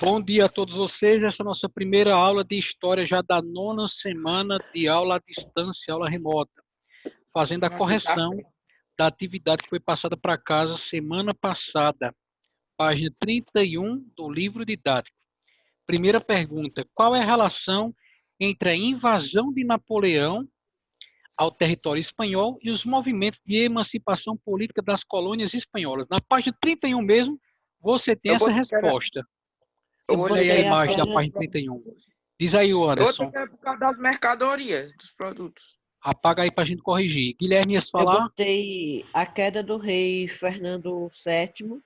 Bom dia a todos vocês. Essa é a nossa primeira aula de história já da 9ª semana de aula à distância, aula remota, fazendo a correção da atividade que foi passada para casa semana passada, página 31 do livro didático. Primeira pergunta: qual é a relação entre a invasão de Napoleão ao território espanhol e os movimentos de emancipação política das colônias espanholas? Na página 31 mesmo, você tem essa resposta. Olha aí a imagem da página 31. Diz aí, o Anderson. Eu botei por causa das mercadorias, dos produtos. Apaga aí para a gente corrigir. Guilherme ia falar? Eu botei a queda do rei Fernando VII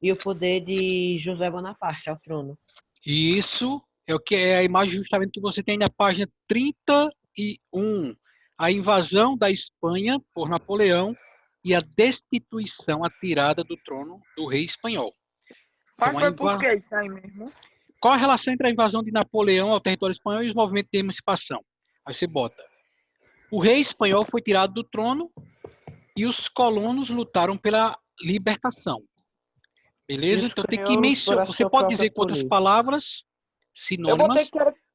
e o poder de José Bonaparte ao trono. Isso é o que é a imagem justamente que você tem na página 31. A invasão da Espanha por Napoleão e a destituição, a tirada do trono do rei espanhol. Mas foi por que isso aí mesmo? Qual a relação entre a invasão de Napoleão ao território espanhol e os movimentos de emancipação? Aí você bota: o rei espanhol foi tirado do trono e os colonos lutaram pela libertação. Beleza? Então tem que mencionar. Você pode dizer com outras palavras, sinônimas,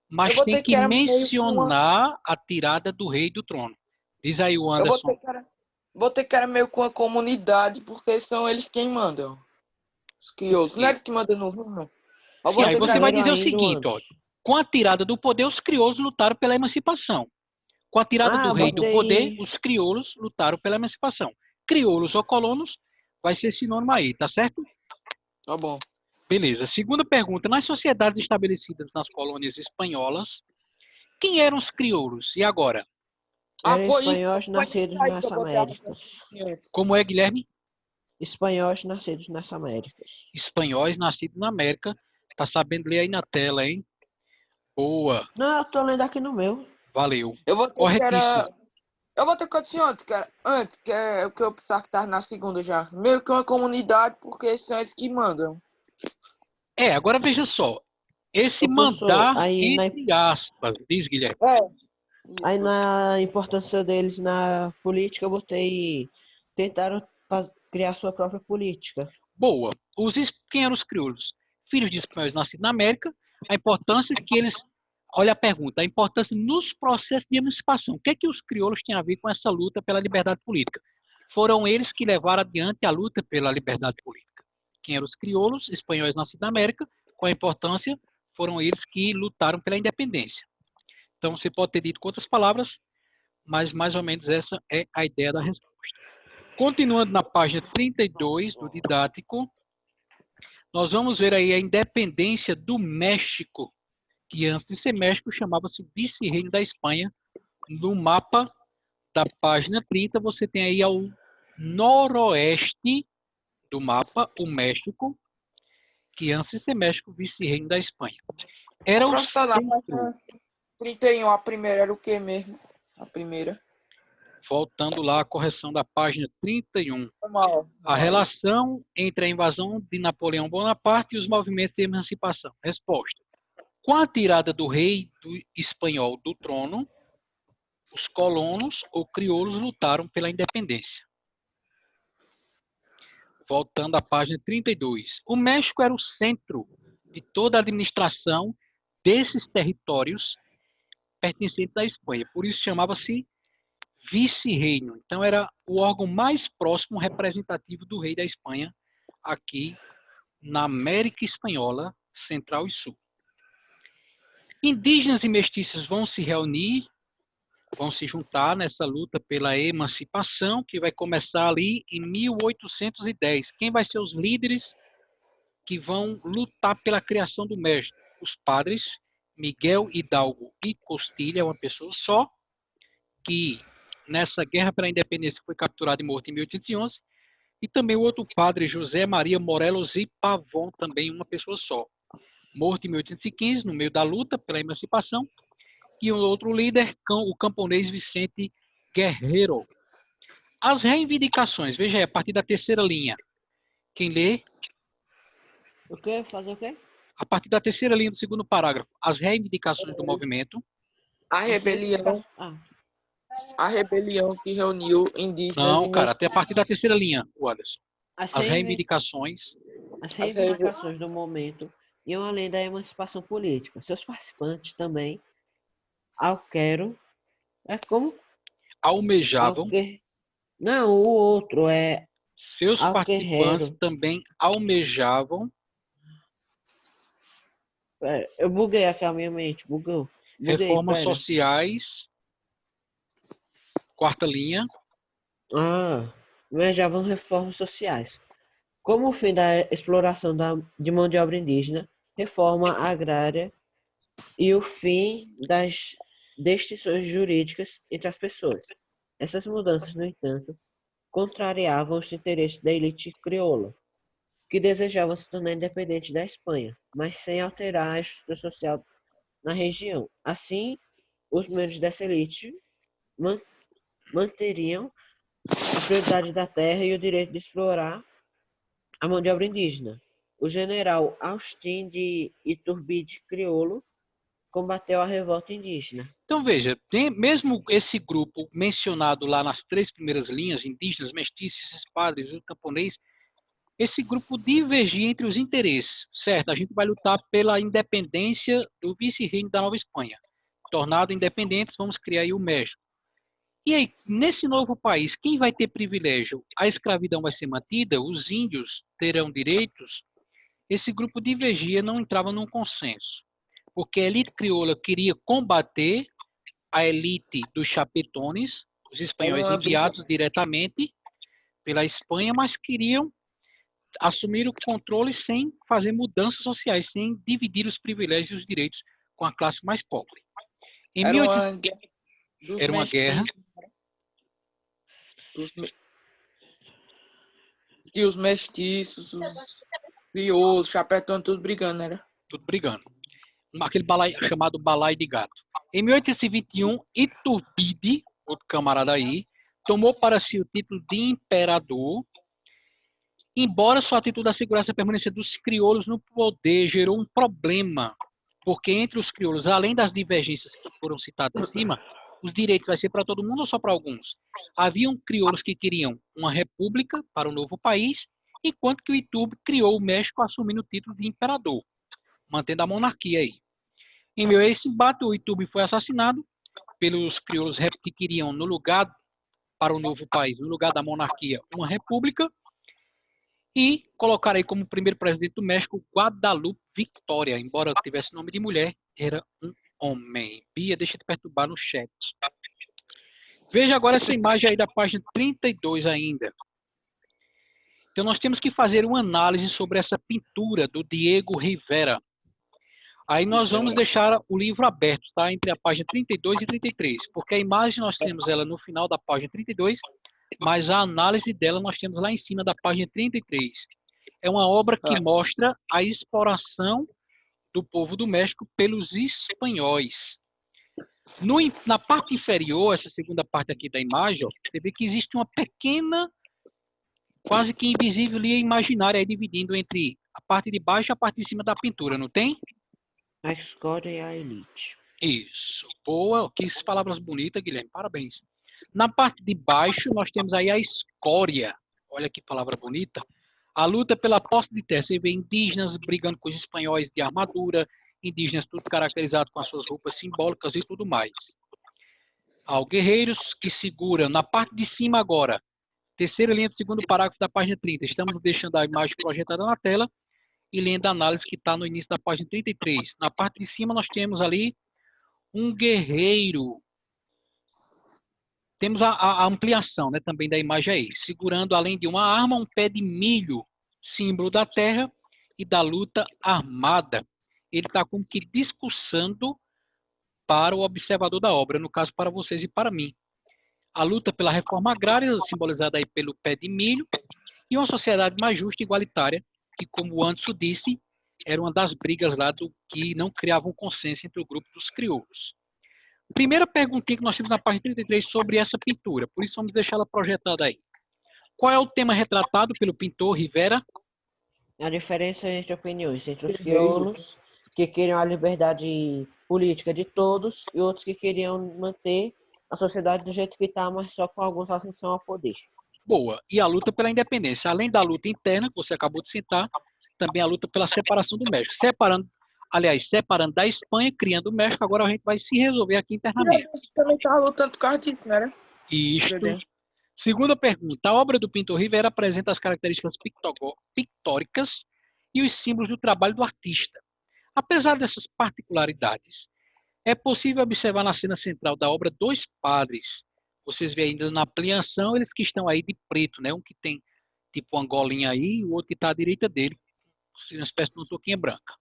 mas tem que mencionar a tirada do rei do trono. Diz aí o Anderson. Botei que era meio com a comunidade, porque são eles quem mandam. Os crioulos. Não é eles que mandam no rumo. Sim, aí você vai dizer o seguinte, ó. Com a tirada do poder, os crioulos lutaram pela emancipação. Com a tirada do rei do poder, os crioulos lutaram pela emancipação. Crioulos ou colonos vai ser sinônimo aí, tá certo? Tá bom. Beleza. Segunda pergunta. Nas sociedades estabelecidas nas colônias espanholas, quem eram os crioulos? E agora? Espanhóis nascidos nas Américas. Como é, Guilherme? Espanhóis nascidos nas Américas. Espanhóis nascidos na América. Tá sabendo ler aí na tela, hein? Boa. Não, eu tô lendo aqui no meu. Valeu. Corretíssimo. Eu vou ter que adicionar antes, que é o que eu pensava que estava na segunda já. Meio que uma comunidade, porque são eles que mandam. Agora veja só. Esse mandar, aí, entre aspas, diz Guilherme. Aí na importância deles na política, eu botei... Tentaram criar sua própria política. Boa. Quem eram os crioulos? Filhos de espanhóis nascidos na América. A importância que eles... Olha a pergunta. A importância nos processos de emancipação. O que é que os crioulos têm a ver com essa luta pela liberdade política? Foram eles que levaram adiante a luta pela liberdade política. Quem eram os crioulos? Espanhóis nascidos na América. Com a importância, foram eles que lutaram pela independência. Então, você pode ter dito com outras palavras, mas mais ou menos essa é a ideia da resposta. Continuando na página 32 do didático, nós vamos ver aí a independência do México, que antes de ser México chamava-se Vice-Reino da Espanha. No mapa da página 30, você tem aí ao noroeste do mapa o México, que antes de ser México, Vice-Reino da Espanha. Era o centro... 31, a primeira era o que mesmo? A primeira. Voltando lá à correção da página 31. A relação entre a invasão de Napoleão Bonaparte e os movimentos de emancipação. Resposta: com a tirada do rei espanhol do trono, os colonos ou crioulos lutaram pela independência. Voltando à página 32. O México era o centro de toda a administração desses territórios pertencentes à Espanha. Por isso chamava-se vice-reino. Então era o órgão mais próximo representativo do rei da Espanha aqui na América Espanhola, Central e Sul. Indígenas e mestiços vão se reunir, vão se juntar nessa luta pela emancipação, que vai começar ali em 1810. Quem vai ser os líderes que vão lutar pela criação do México? Os padres Miguel Hidalgo e Costilla, uma pessoa só, que nessa guerra pela independência foi capturado e morto em 1811, e também o outro padre José Maria Morelos e Pavón, também uma pessoa só, morto em 1815, no meio da luta pela emancipação, e um outro líder, o camponês Vicente Guerreiro. As reivindicações, veja aí, a partir da terceira linha. Quem lê? O quê? Fazer o quê? A partir da terceira linha do segundo parágrafo. As reivindicações do movimento. A rebelião. A rebelião que reuniu indígenas... Não, cara, até a partir da terceira linha, o Anderson. As reivindicações... As reivindicações do momento e uma lei da emancipação política. Seus participantes também, alquero, é como Almejavam, alque... Não, o outro é seus participantes alquerreiro. também almejavam Eu buguei aqui a minha mente, bugou. Buguei, reformas pera. sociais, quarta linha, Almejavam reformas sociais. Como o fim da exploração de mão de obra indígena, reforma agrária e o fim das distinções jurídicas entre as pessoas. Essas mudanças, no entanto, contrariavam os interesses da elite crioula, que desejava se tornar independente da Espanha, mas sem alterar a estrutura social na região. Assim, os membros dessa elite manteriam a prioridade da terra e o direito de explorar a mão de obra indígena. O general Austin de Iturbide Crioulo combateu a revolta indígena. Então, veja, mesmo esse grupo mencionado lá nas 3 primeiras linhas, indígenas, mestiços, padres, o camponês, esse grupo divergia entre os interesses, certo? A gente vai lutar pela independência do vice-reino da Nova Espanha. Tornado independentes, vamos criar aí o México. E aí, nesse novo país, quem vai ter privilégio? A escravidão vai ser mantida? Os índios terão direitos? Esse grupo divergia, não entrava num consenso, porque a elite crioula queria combater a elite dos chapetones, os Era espanhóis uma briga. enviados diretamente pela Espanha, mas queriam assumir o controle sem fazer mudanças sociais, sem dividir os privilégios e os direitos com a classe mais pobre. Em Era 1800, uma guerra dos era uma guerra, mestiços. Dos me- Que os mestiços, os crioulos, chapetão, tudo brigando, né? tudo brigando. Aquele balai, chamado Balai de Gato. Em 1821, Iturbide, outro camarada aí, tomou para si o título de imperador, embora sua atitude assegurar a permanência dos crioulos no poder gerou um problema, porque entre os crioulos, além das divergências que foram citadas acima, os direitos vai ser para todo mundo ou só para alguns? Haviam crioulos que queriam uma república para o novo país, enquanto que o Iturbide criou o México assumindo o título de imperador, mantendo a monarquia aí. Em meio a esse embate, o Iturbide foi assassinado pelos crioulos que queriam, no lugar para o novo país, no lugar da monarquia, uma república, e colocaram aí como primeiro presidente do México Guadalupe Victoria, embora tivesse nome de mulher, era um homem. Bia, deixa eu te perturbar no chat. Veja agora essa imagem aí da página 32 ainda. Então nós temos que fazer uma análise sobre essa pintura do Diego Rivera. Aí nós vamos deixar o livro aberto, tá? Entre a página 32 e 33, porque a imagem nós temos ela no final da página 32, mas a análise dela nós temos lá em cima da página 33. É uma obra que mostra a exploração do povo do México pelos espanhóis. Na parte inferior, essa segunda parte aqui da imagem, ó, você vê que existe uma pequena, quase que invisível linha imaginária aí dividindo entre a parte de baixo e a parte de cima da pintura, não tem? A escória e a elite. Isso. Boa. Que palavras bonitas, Guilherme. Parabéns. Na parte de baixo, nós temos aí a escória. Olha que palavra bonita. A luta pela posse de terra. Você vê indígenas brigando com os espanhóis de armadura, indígenas tudo caracterizado com as suas roupas simbólicas e tudo mais. Ao guerreiros que seguram na parte de cima agora. Terceira linha do segundo parágrafo da página 30. Estamos deixando a imagem projetada na tela e lendo a análise que está no início da página 33. Na parte de cima nós temos ali um guerreiro. Temos a ampliação, né, também da imagem aí, segurando além de uma arma, um pé de milho, símbolo da terra e da luta armada. Ele está como que discursando para o observador da obra, no caso para vocês e para mim. A luta pela reforma agrária, simbolizada aí pelo pé de milho, e uma sociedade mais justa e igualitária, que, como o Anderson disse, era uma das brigas lá do que não criava um consenso entre o grupo dos crioulos. Primeira perguntinha que nós temos na página 33 sobre essa pintura, por isso vamos deixar ela projetada aí. Qual é o tema retratado pelo pintor Rivera? A diferença entre opiniões entre os crioulos, que queriam a liberdade política de todos, e outros que queriam manter a sociedade do jeito que está, mas só com alguns ascensão ao poder. Boa. E a luta pela independência. Além da luta interna, que você acabou de citar, também a luta pela separação do México. Separando da Espanha, criando o México, agora a gente vai se resolver aqui internamente. Também tava lutando por causa disso, né? Isto. Segunda pergunta. A obra do Pintor Rivera apresenta as características pictóricas e os símbolos do trabalho do artista. Apesar dessas particularidades, é possível observar na cena central da obra dois padres. Vocês veem ainda na ampliação, eles que estão aí de preto, né? Um que tem tipo uma golinha aí e o outro que está à direita dele, uma espécie de uma touquinha branca.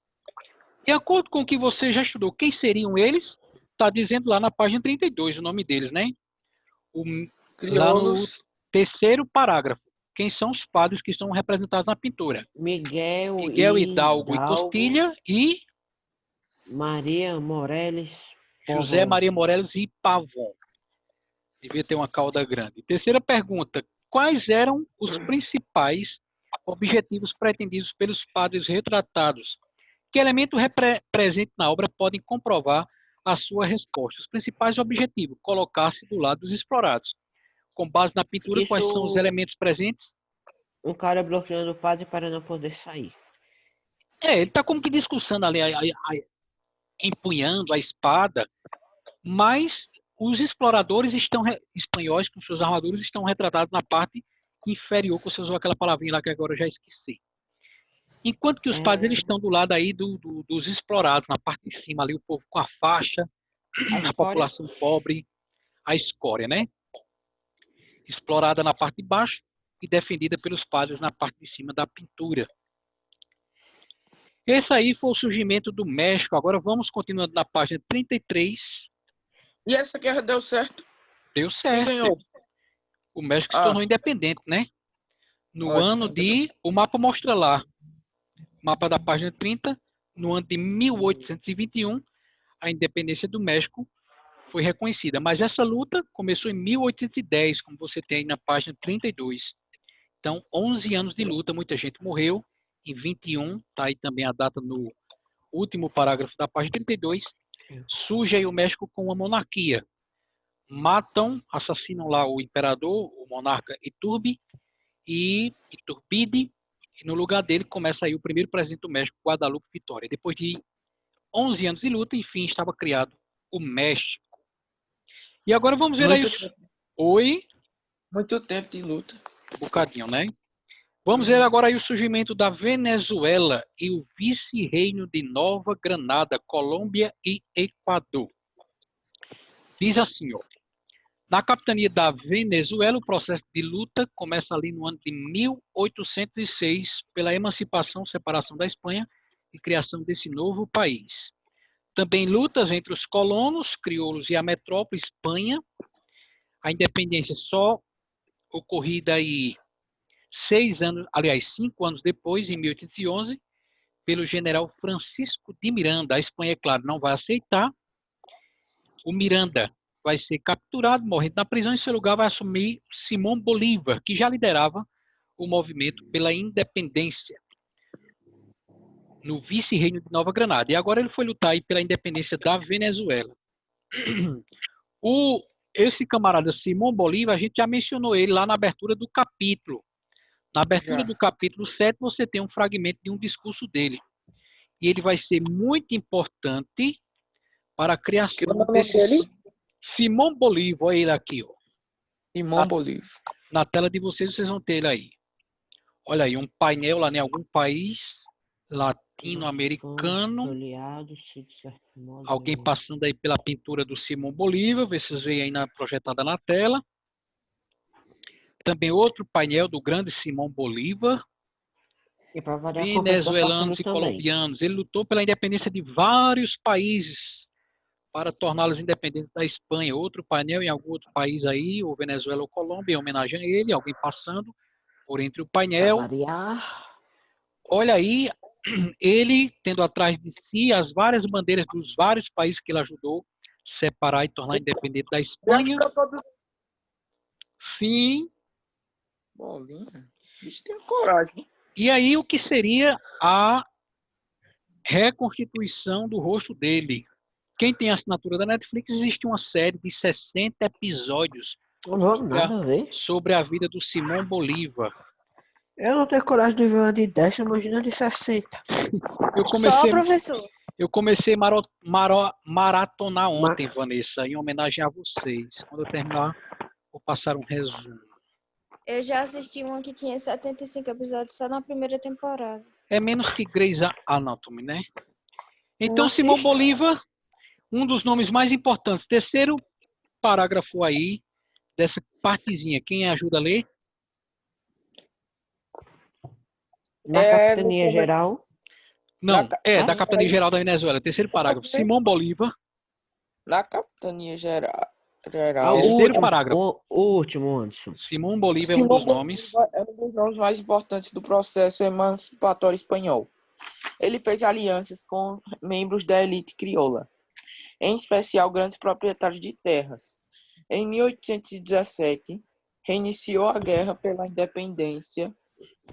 De acordo com o que você já estudou, quem seriam eles? Está dizendo lá na página 32 o nome deles, né? Lá no terceiro parágrafo. Quem são os padres que estão representados na pintura? Miguel Hidalgo e Costilha e Maria Morelos. José Maria Morelos e Pavon. Devia ter uma cauda grande. Terceira pergunta. Quais eram os principais objetivos pretendidos pelos padres retratados? Que elemento presente na obra podem comprovar a sua resposta? Os principais objetivos, colocar-se do lado dos explorados. Com base na pintura, quais são os elementos presentes? Um cara bloqueando o padre para não poder sair. Ele está como que discussando ali, empunhando a espada, mas os exploradores espanhóis com suas armaduras estão retratados na parte inferior, que você usou aquela palavrinha lá que agora eu já esqueci. Enquanto que os padres eles estão do lado aí dos explorados, na parte de cima ali, o povo com a faixa, a população pobre, a escória, né? Explorada na parte de baixo e defendida pelos padres na parte de cima da pintura. Esse aí foi o surgimento do México. Agora vamos continuando na página 33. E essa guerra deu certo? Deu certo. Quem ganhou? O México se tornou independente, né? No ano de... O mapa mostra lá. Mapa da página 30. No ano de 1821, a independência do México foi reconhecida. Mas essa luta começou em 1810, como você tem aí na página 32. Então, 11 anos de luta, muita gente morreu. Em 21, está aí também a data no último parágrafo da página 32, surge aí o México com uma monarquia. Matam, assassinam lá o imperador, o monarca Iturbide, e no lugar dele começa aí o primeiro presidente do México, Guadalupe Vitória. Depois de 11 anos de luta, enfim, estava criado o México. E agora vamos ver aí os... Oi? Muito tempo de luta. Um bocadinho, né? Vamos ver agora aí o surgimento da Venezuela e o vice-reino de Nova Granada, Colômbia e Equador. Diz assim, ó. Na capitania da Venezuela, o processo de luta começa ali no ano de 1806 pela emancipação, separação da Espanha e criação desse novo país. Também lutas entre os colonos, crioulos e a metrópole Espanha. A independência só ocorrida aí 5 anos depois, em 1811, pelo general Francisco de Miranda. A Espanha, é claro, não vai aceitar. O Miranda vai ser capturado, morrendo na prisão, e em seu lugar vai assumir Simão Bolívar, que já liderava o movimento pela independência no vice-reino de Nova Granada. E agora ele foi lutar aí pela independência da Venezuela. Esse camarada Simão Bolívar, a gente já mencionou ele lá na abertura do capítulo. Na abertura do capítulo 7, você tem um fragmento de um discurso dele. E ele vai ser muito importante para a criação desse... Simão Bolívar, olha ele aqui, ó. Simão Bolívar. Na tela de vocês vão ter ele aí. Olha aí, um painel lá em algum país latino-americano. Alguém passando aí pela pintura do Simão Bolívar. Vê se vocês veem aí projetada na tela. Também outro painel do grande Simão Bolívar. Venezuelanos e colombianos. Ele lutou pela independência de vários países para torná-los independentes da Espanha. Outro painel em algum outro país aí, ou Venezuela ou Colômbia, em homenagem a ele, alguém passando por entre o painel. Olha aí, ele tendo atrás de si as várias bandeiras dos vários países que ele ajudou a separar e tornar independente da Espanha. Sim. Bolinha. Isso tem coragem. E aí o que seria a reconstituição do rosto dele? Quem tem a assinatura da Netflix, existe uma série de 60 episódios sobre a vida do Simão Bolívar. Eu não tenho coragem de ver uma de 10, imagina de 60. Eu Só, comecei, professor. eu comecei maratonar Ma- ontem, Vanessa, em homenagem a vocês. Quando eu terminar, vou passar um resumo. Eu já assisti uma que tinha 75 episódios só na primeira temporada. É menos que Grey's Anatomy, né? Então, Não Simão assisto. Bolívar, um dos nomes mais importantes. Terceiro parágrafo aí, dessa partezinha. Quem ajuda a ler? Na É, Capitania no- Geral. Não, É? da Capitania Geral da Venezuela. Terceiro parágrafo. Simão Bolívar. Na Capitania Geral. O Terceiro último, parágrafo. o último, Anderson. Simão Bolívar é um Simão dos nomes. Bolívar é um dos nomes mais importantes do processo emancipatório espanhol. Ele fez alianças com membros da elite crioula, em especial grandes proprietários de terras. Em 1817, reiniciou a guerra pela independência,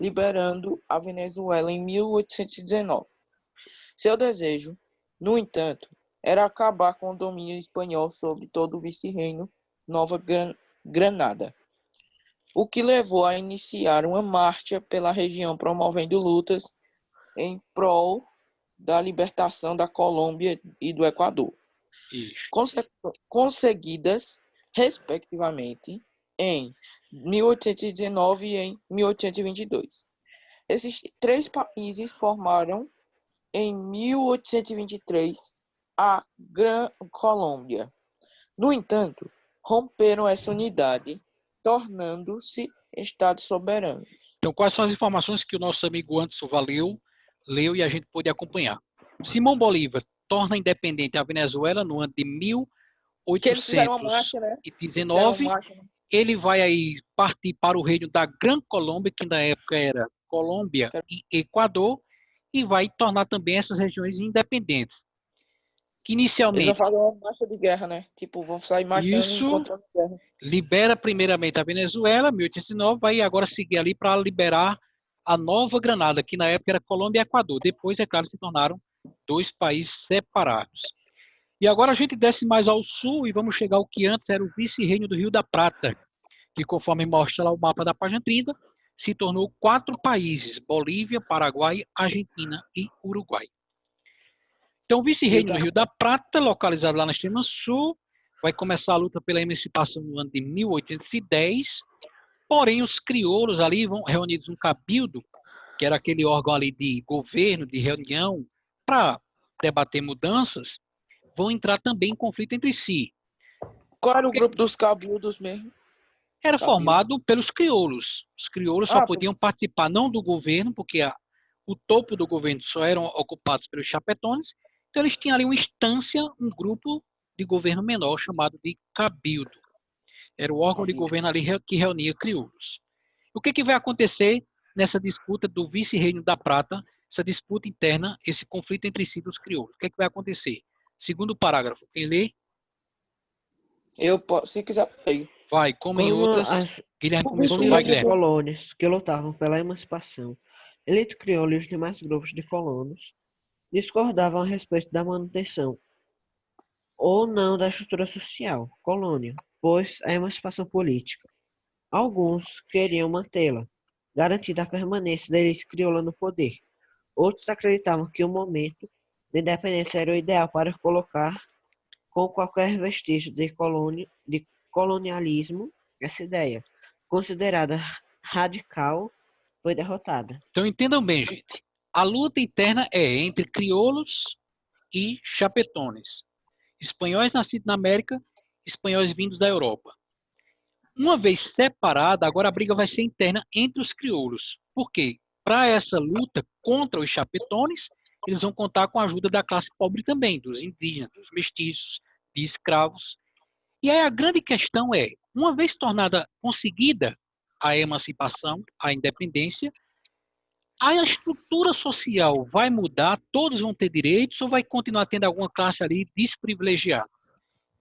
liberando a Venezuela em 1819. Seu desejo, no entanto, era acabar com o domínio espanhol sobre todo o vice-reino Nova Granada, o que levou a iniciar uma marcha pela região promovendo lutas em prol da libertação da Colômbia e do Equador, Isso. conseguidas, respectivamente, em 1819 e em 1822. Esses três países formaram, em 1823, a Gran Colômbia. No entanto, romperam essa unidade, tornando-se estados soberanos. Então, quais são as informações que o nosso amigo Anderson leu e a gente pôde acompanhar? Simão Bolívar torna independente a Venezuela no ano de Que eles fizeram uma marcha, né? 1819. Ele vai aí partir para o reino da Gran Colômbia, que na época era Colômbia e Equador, e vai tornar também essas regiões independentes. Que Eles inicialmente vão fazer uma marcha de guerra, né? Tipo, vão sair marchando Isso. encontrando guerra. libera primeiramente a Venezuela, 1809, vai agora seguir ali para liberar a Nova Granada, que na época era Colômbia e Equador. Depois, é claro, se tornaram dois países separados. E agora a gente desce mais ao sul e vamos chegar ao que antes era o vice-reino do Rio da Prata, que conforme mostra lá o mapa da página 30, se tornou 4 países: Bolívia, Paraguai, Argentina e Uruguai. Então, o vice-reino do Rio da Prata, localizado lá na extrema sul, vai começar a luta pela emancipação no ano de 1810, porém os crioulos ali vão reunidos no Cabildo, que era aquele órgão ali de governo, de reunião, para debater mudanças, vão entrar também em conflito entre si. Qual era o grupo dos cabildos mesmo? Era formado pelos crioulos. Os crioulos só podiam participar não do governo, porque o topo do governo só eram ocupados pelos chapetones, então eles tinham ali uma instância, um grupo de governo menor chamado de cabildo. Era o órgão de governo ali que reunia crioulos. O que vai acontecer nessa disputa do vice-reino da Prata, essa disputa interna, esse conflito entre si dos crioulos? O que vai acontecer? Segundo parágrafo, quem lê? Eu posso, se quiser, eu. Vai, como em outras. Guilherme começou, Como vai, as Guilherme. colônias que lutavam pela emancipação, elite crioula e os demais grupos de colonos discordavam a respeito da manutenção ou não da estrutura social colônia, pois a emancipação política. Alguns queriam mantê-la, garantida a permanência da elite crioula no poder. Outros acreditavam que o momento de independência era o ideal para colocar com qualquer vestígio de colonialismo. Essa ideia, considerada radical, foi derrotada. Então entendam bem, gente. A luta interna é entre crioulos e chapetones. Espanhóis nascidos na América, espanhóis vindos da Europa. Uma vez separada, agora a briga vai ser interna entre os crioulos. Por quê? Para essa luta contra os chapetones, eles vão contar com a ajuda da classe pobre também, dos indígenas, dos mestiços, de escravos. E aí a grande questão é, uma vez conseguida a emancipação, a independência, a estrutura social vai mudar, todos vão ter direitos ou vai continuar tendo alguma classe ali desprivilegiada?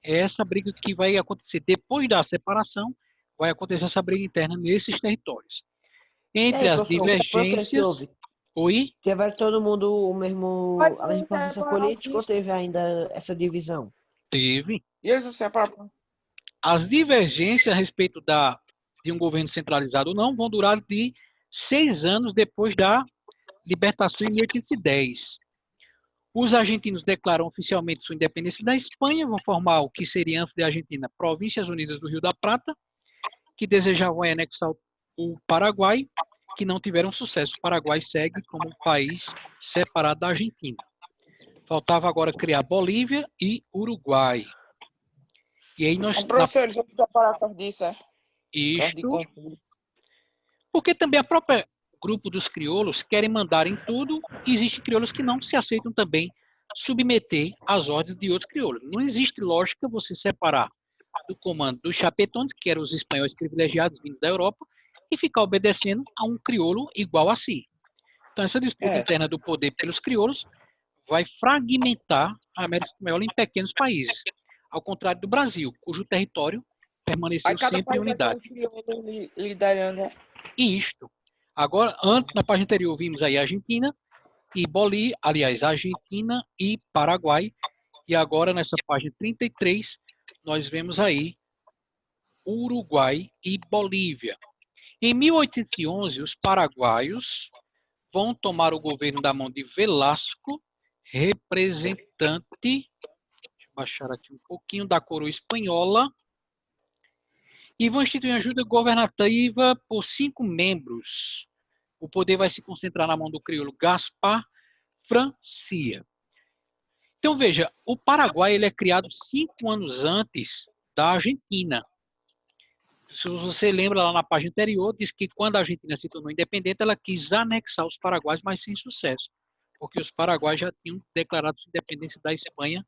É essa briga que vai acontecer depois da separação, vai acontecer essa briga interna nesses territórios. Entre as divergências... Oi? Teve todo mundo a mesma importância política ou teve ainda essa divisão? Teve. E eles não separaram? As divergências a respeito de um governo centralizado ou não vão durar de 6 anos depois da libertação em 1810. Os argentinos declaram oficialmente sua independência da Espanha, vão formar o que seria antes da Argentina Províncias Unidas do Rio da Prata, que desejavam anexar o Paraguai, que não tiveram sucesso. O Paraguai segue como um país separado da Argentina. Faltava agora criar Bolívia e Uruguai. E aí nós... Professor, eles vão preparar por causa disso, é? Por causa de Isto... conflitos. Porque também a própria grupo dos crioulos querem mandar em tudo, e existem crioulos que não se aceitam também submeter às ordens de outros crioulos. Não existe lógica você separar do comando dos chapetones, que eram os espanhóis privilegiados vindos da Europa, e ficar obedecendo a um crioulo igual a si. Então essa disputa interna do poder pelos crioulos vai fragmentar a América Espanhola em pequenos países, ao contrário do Brasil, cujo território permaneceu Aí cada sempre em país vai ter um unidade. crioulo liderando, né? E isto. Agora, antes, na página anterior, vimos aí Argentina e Bolívia, aliás, Argentina e Paraguai. E agora, nessa página 33, nós vemos aí Uruguai e Bolívia. Em 1811, os paraguaios vão tomar o governo da mão de Velasco, representante, deixa eu baixar aqui um pouquinho, da coroa espanhola, e vão instituir ajuda governativa por 5 membros. O poder vai se concentrar na mão do crioulo Gaspar Francia. Então, veja, o Paraguai ele é criado 5 anos antes da Argentina. Se você lembra lá na página anterior, diz que quando a Argentina se tornou independente, ela quis anexar os paraguaios, mas sem sucesso, porque os paraguaios já tinham declarado sua independência da Espanha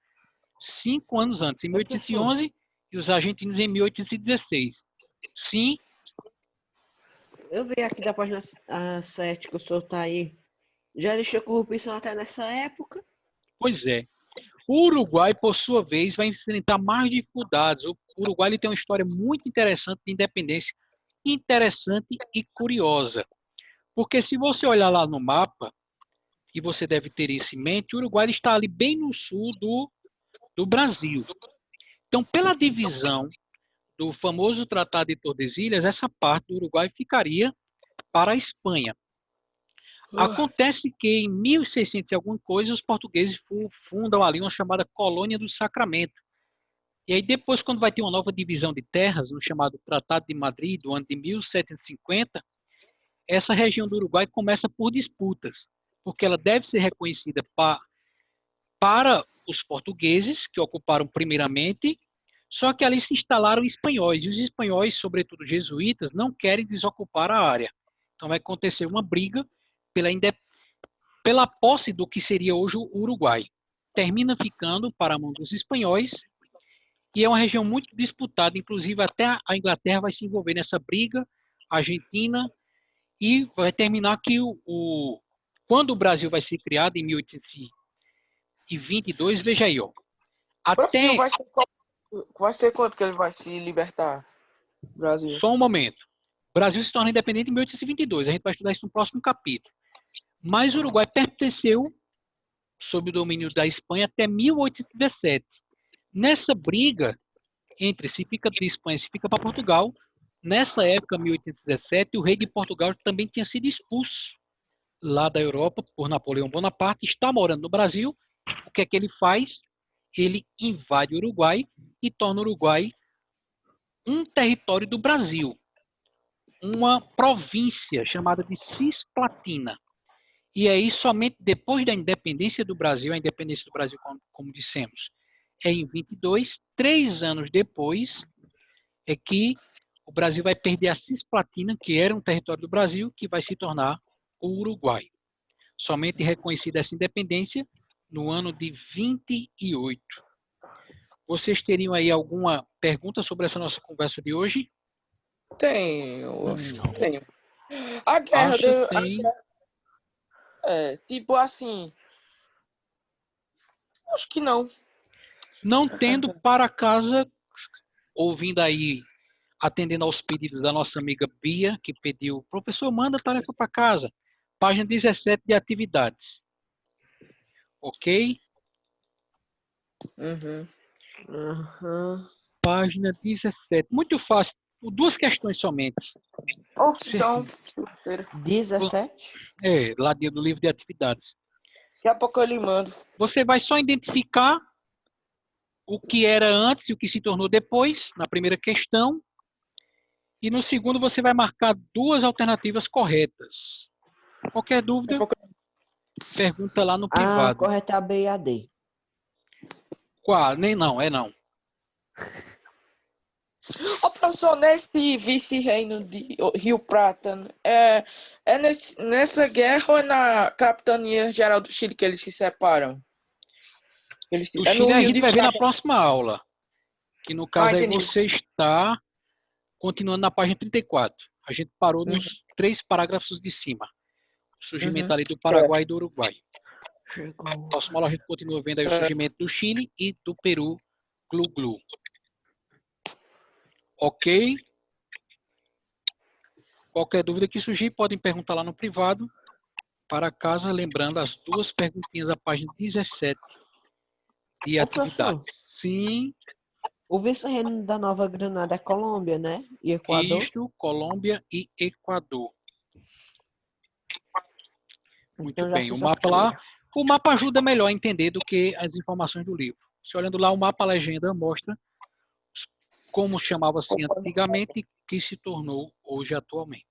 5 anos antes, em 1811, e os argentinos em 1816. Sim. Eu vi aqui da página 7 que o senhor está aí. Já deixou corrupção até nessa época? Pois é. O Uruguai, por sua vez, vai enfrentar mais dificuldades. O Uruguai ele tem uma história muito interessante de independência, interessante e curiosa. Porque se você olhar lá no mapa, e você deve ter isso em mente, o Uruguai está ali bem no sul do Brasil. Então, pela divisão do famoso Tratado de Tordesilhas, essa parte do Uruguai ficaria para a Espanha. Acontece que em 1600 e alguma coisa, os portugueses fundam ali uma chamada Colônia do Sacramento. E aí depois, quando vai ter uma nova divisão de terras, no chamado Tratado de Madrid, do ano de 1750, essa região do Uruguai começa por disputas, porque ela deve ser reconhecida para os portugueses, que ocuparam primeiramente, só que ali se instalaram espanhóis, e os espanhóis, sobretudo jesuítas, não querem desocupar a área. Então vai acontecer uma briga pela posse do que seria hoje o Uruguai. Termina ficando para a mão dos espanhóis, e é uma região muito disputada, inclusive até a Inglaterra vai se envolver nessa briga, a Argentina, e vai terminar que quando o Brasil vai ser criado, em 1822, veja aí, ó, Brasil até... vai ser quanto que ele vai se libertar? Brasil. Só um momento. O Brasil se torna independente em 1822, a gente vai estudar isso no próximo capítulo. Mas o Uruguai pertenceu sob o domínio da Espanha até 1817. Nessa briga entre se fica de Espanha e se fica para Portugal, nessa época, 1817, o rei de Portugal também tinha sido expulso lá da Europa por Napoleão Bonaparte, está morando no Brasil. O que é que ele faz? Ele invade o Uruguai e torna o Uruguai um território do Brasil, uma província chamada de Cisplatina. E aí, somente depois da independência do Brasil, a independência do Brasil, como dissemos, é em 22, 3 anos depois, é que o Brasil vai perder a Cisplatina, que era um território do Brasil, que vai se tornar o Uruguai. Somente reconhecida essa independência no ano de 28. Vocês teriam aí alguma pergunta sobre essa nossa conversa de hoje? Tenho, acho que tenho. A guerra Acho que tem. Tipo assim. Acho que não. Não tendo para casa, ouvindo aí, atendendo aos pedidos da nossa amiga Bia, que pediu, professor, manda a tarefa para casa. Página 17 de atividades. Ok? Uhum. Aham. Página 17. Muito fácil por 2 questões somente. Oh, então, 17. Lá dentro do livro de atividades. daqui a pouco eu lhe mando. Você vai só identificar o que era antes e o que se tornou depois, na primeira questão. E no segundo você vai marcar 2 alternativas corretas. Qualquer dúvida, pergunta lá no A privado. correta é a B e a D. Qual? Nem não, é não. Ô, professor, nesse vice-reino de Rio Prata, nessa guerra ou é na Capitania Geral do Chile que eles se separam? Do É no Chile a Rio gente de vai ver na Prata. próxima aula. Que no caso aí entendi. você está continuando na página 34. A gente parou nos 3 parágrafos de cima. O surgimento ali do Paraguai e do Uruguai. Chegou. Próxima aula a gente continua vendo aí o surgimento do Chile e do Peru, glu-glu. Ok? Qualquer dúvida que surgir, podem perguntar lá no privado. Para casa, lembrando as 2 perguntinhas da página 17 de Ô, atividades. Sim, O vice-reino da Nova Granada é Colômbia, né? E Equador? isto, Colômbia e Equador. Muito Então já bem. O fiz mapa lá, o mapa ajuda melhor a entender do que as informações do livro. Se olhando lá, o mapa, a legenda mostra como chamava-se antigamente e que se tornou hoje atualmente.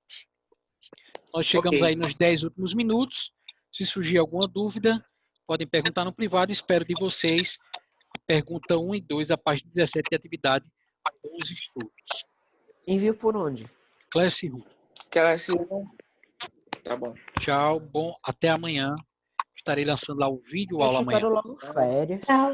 Nós chegamos Ok. aí nos 10 últimos minutos. Se surgir alguma dúvida, podem perguntar no privado. Espero de vocês a pergunta 1 e 2 da página 17 de atividade dos estudos. Envio por onde? Classroom. Tá bom. Tchau, bom, até amanhã. Estarei lançando lá o vídeo aula Eu amanhã. quero logo férias. Tchau.